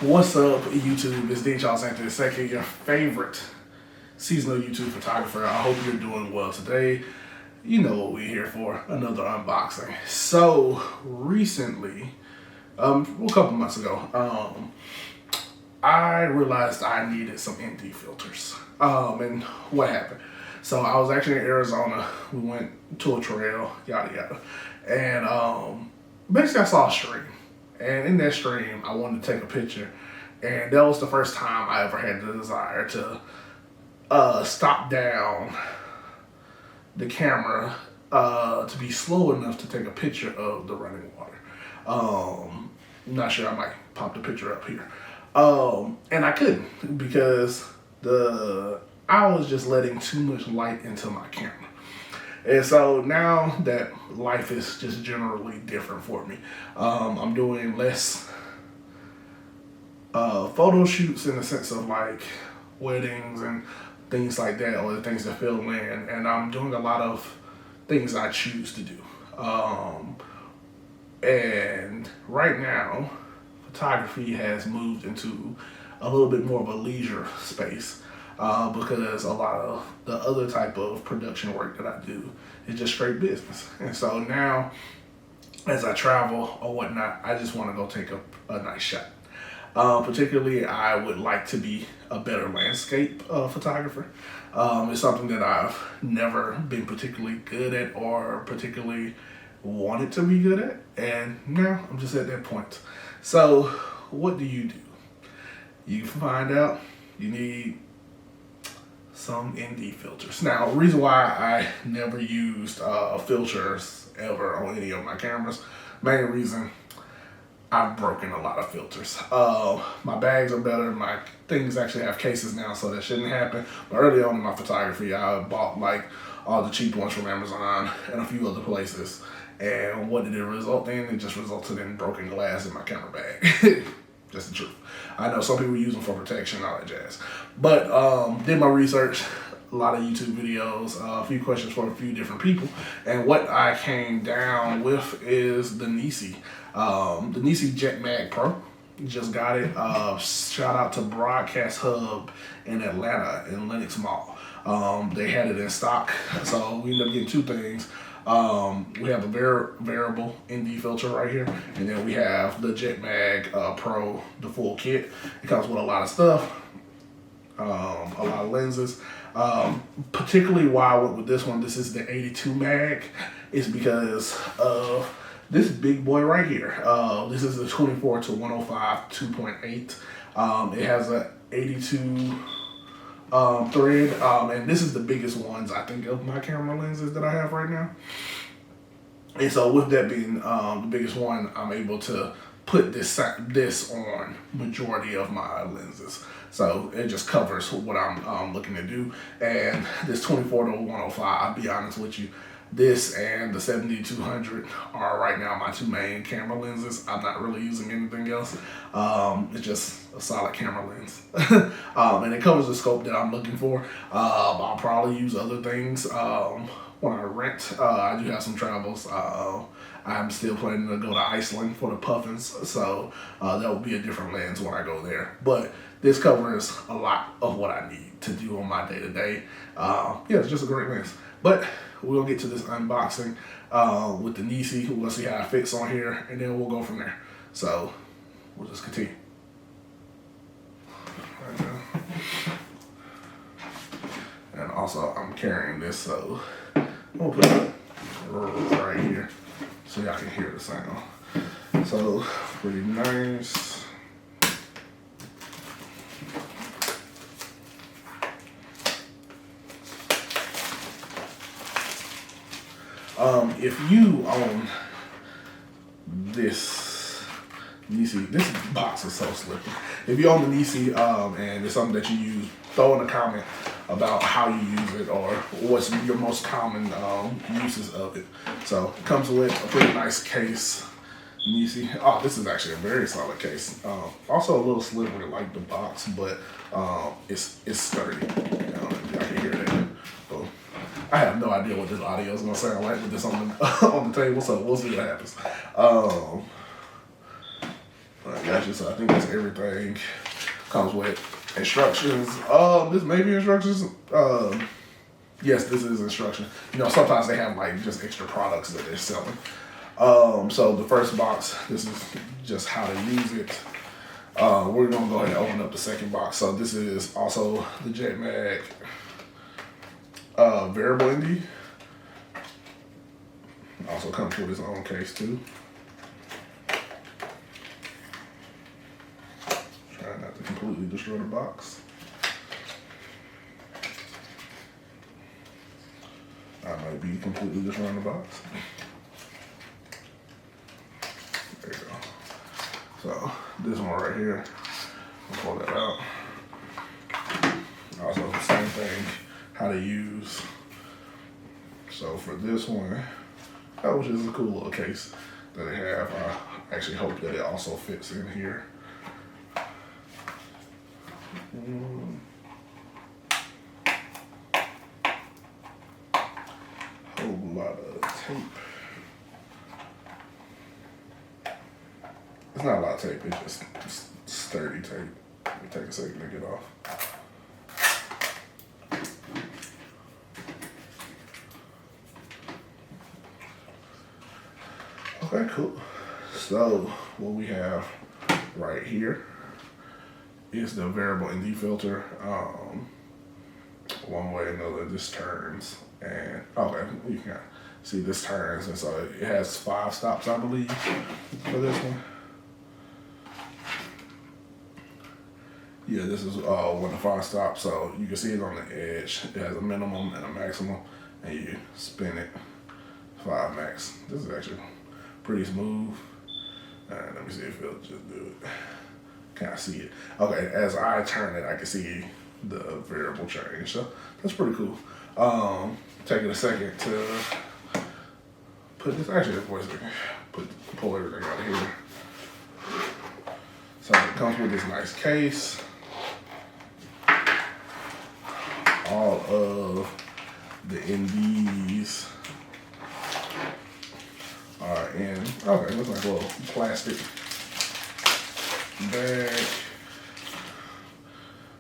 What's up, YouTube? It's D. Charles Anthony II, your favorite seasonal YouTube photographer. I hope you're doing well today. You know what we're here for, another unboxing. So, recently, a couple months ago, I realized I needed some ND filters. And what happened? So, I was actually in Arizona. We went to a trail, yada yada. And basically, I saw a stream. And in that stream, I wanted to take a picture. And that was the first time I ever had the desire to stop down the camera to be slow enough to take a picture of the running water. I'm not sure, I might pop the picture up here. And I couldn't because I was just letting too much light into my camera. And so now that life is just generally different for me, I'm doing less photo shoots in the sense of like weddings and things like that, or the things that fill in, and I'm doing a lot of things I choose to do. And right now, photography has moved into a little bit more of a leisure space. Because a lot of the other type of production work that I do is just straight business. And so now, as I travel or whatnot, I just want to go take a nice shot. Particularly, I would like to be a better landscape photographer. It's something that I've never been particularly good at or particularly wanted to be good at. And now I'm just at that point. So what do? You find out you need some ND filters. Now, the reason why I never used filters ever on any of my cameras, main reason, I've broken a lot of filters. My bags are better. My things actually have cases now, so that shouldn't happen. But early on in my photography, I bought like all the cheap ones from Amazon and a few other places. And what did it result in? It just resulted in broken glass in my camera bag. That's the truth. I know some people use them for protection and all that jazz. But did my research, a lot of YouTube videos, a few questions for a few different people. And what I came down with is the Nisi Jet Mag Pro. Just got it. Shout out to Broadcast Hub in Atlanta, in Lenox Mall. They had it in stock, so we ended up getting two things. We have a variable ND filter right here, and then we have the Jet Mag Pro, the full kit. It comes with a lot of stuff, a lot of lenses. Particularly why I went with this one, this is the 82 mag, is because of this big boy right here. This is the 24 to 105 2.8. It has a 82 thread, and this is the biggest ones I think of my camera lenses that I have right now. And so with that being the biggest one, I'm able to put this on majority of my lenses. So it just covers what I'm looking to do. And this 24 to 105, I'll be honest with you, this and the 70-200 are right now my two main camera lenses. I'm not really using anything else. It's just a solid camera lens. And it covers the scope that I'm looking for. I'll probably use other things when I rent. I do have some travels. I'm still planning to go to Iceland for the puffins, so that will be a different lens when I go there. But this covers a lot of what I need to do on my day-to-day. Yeah, it's just a great lens. But we'll get to this unboxing with the Nisi. We'll see how it fits on here, and then we'll go from there. So we'll just continue. And also, I'm carrying this, so we'll put it right here so y'all can hear the sound. So, pretty nice. If you own this Nisi, this box is so slippy. If you own the Nisi and it's something that you use, throw in a comment about how you use it or what's your most common uses of it. So it comes with a pretty nice case. Nisi. Oh, this is actually a very solid case. Also a little slippery like the box, but it's sturdy. I can hear that. So I have no idea what this audio is gonna sound like with this on the on the table, so we'll see what happens. Right Gotcha. So I think that's everything. Comes with instructions. This may be instructions. Yes, this is instruction. You know, sometimes they have like just extra products that they're selling. So the first box, this is just how to use it. We're gonna go ahead and open up the second box. So this is also the Jet Mag variable ND. Also comes with its own case too. Try not to completely destroy the box. I might be completely destroying the box. There you go. So this one right here, I'll pull that out. Also the same thing, how to use. So for this one, which is a cool little case that they have. I actually hope that it also fits in here. Whole lot of tape. It's not a lot of tape, it's just sturdy tape. Let me take a second to get off. Okay, cool. So what we have right here is the variable ND filter. One way or another, this turns, and okay, you can see this turns, and so it has 5 stops, I believe, for this one. Yeah, this is 1 to 5 stops, so you can see it on the edge. It has a minimum and a maximum, and you spin it 5 max. This is actually pretty smooth. All right, let me see if it'll just do it. Can I see it? Okay, as I turn it, I can see the variable change. So that's pretty cool. Taking a second to put this, actually, pull everything out of here. So it comes with this nice case. All of the NDs are in, okay, looks like a little plastic bag.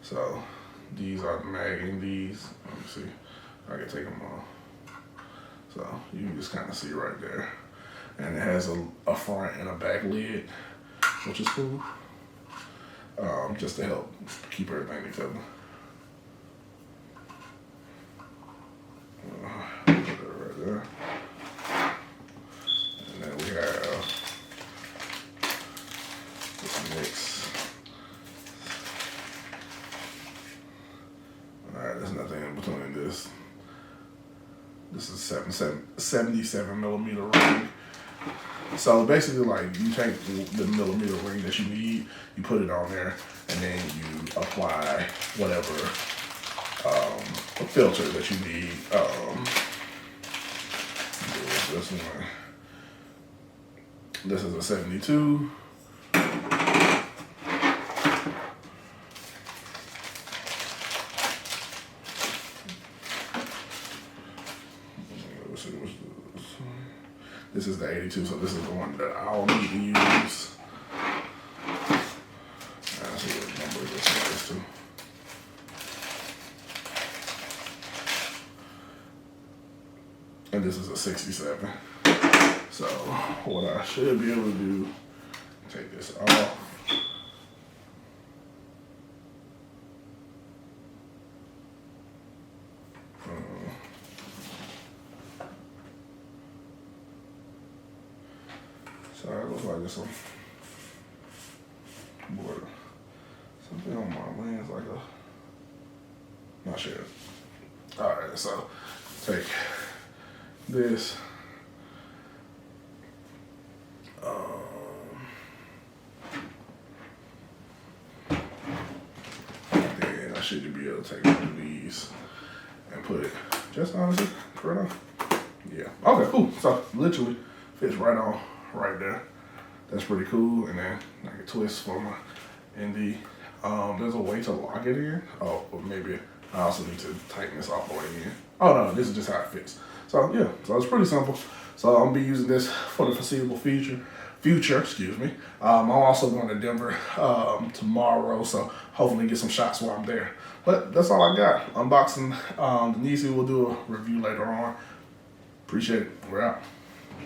So these are the mag NDs. Let me see. I can take them off. So you can just kind of see right there. And it has a front and a back lid, which is cool. Just to help keep everything together. Put that right there. And then we have this mix. Alright, there's nothing in between this. This is 77 millimeter ring. So basically, like, you take the millimeter ring that you need, you put it on there, and then you apply whatever filter that you need. This one. This is a 72. This is the 82, so this is the one that I'll need to use. Let's see what number this is to. And this is a 67. So what I should be able to do, take this off. So it looks like there's something on my lens, like not sure. All right, so take this. Then I should be able to take one of these and put it just honestly right on. Yeah. Okay. Cool. So literally fits right on. Right there. That's pretty cool. And then I can twist for my ND. There's a way to lock it in. Oh, or maybe I also need to tighten this all the way in. Oh no, this is just how it fits. So yeah, so it's pretty simple. So I'm gonna be using this for the foreseeable future. future, excuse me. I'm also going to Denver tomorrow, so hopefully get some shots while I'm there. But that's all I got. Unboxing the Nisi. We'll do a review later on. Appreciate it. We're out.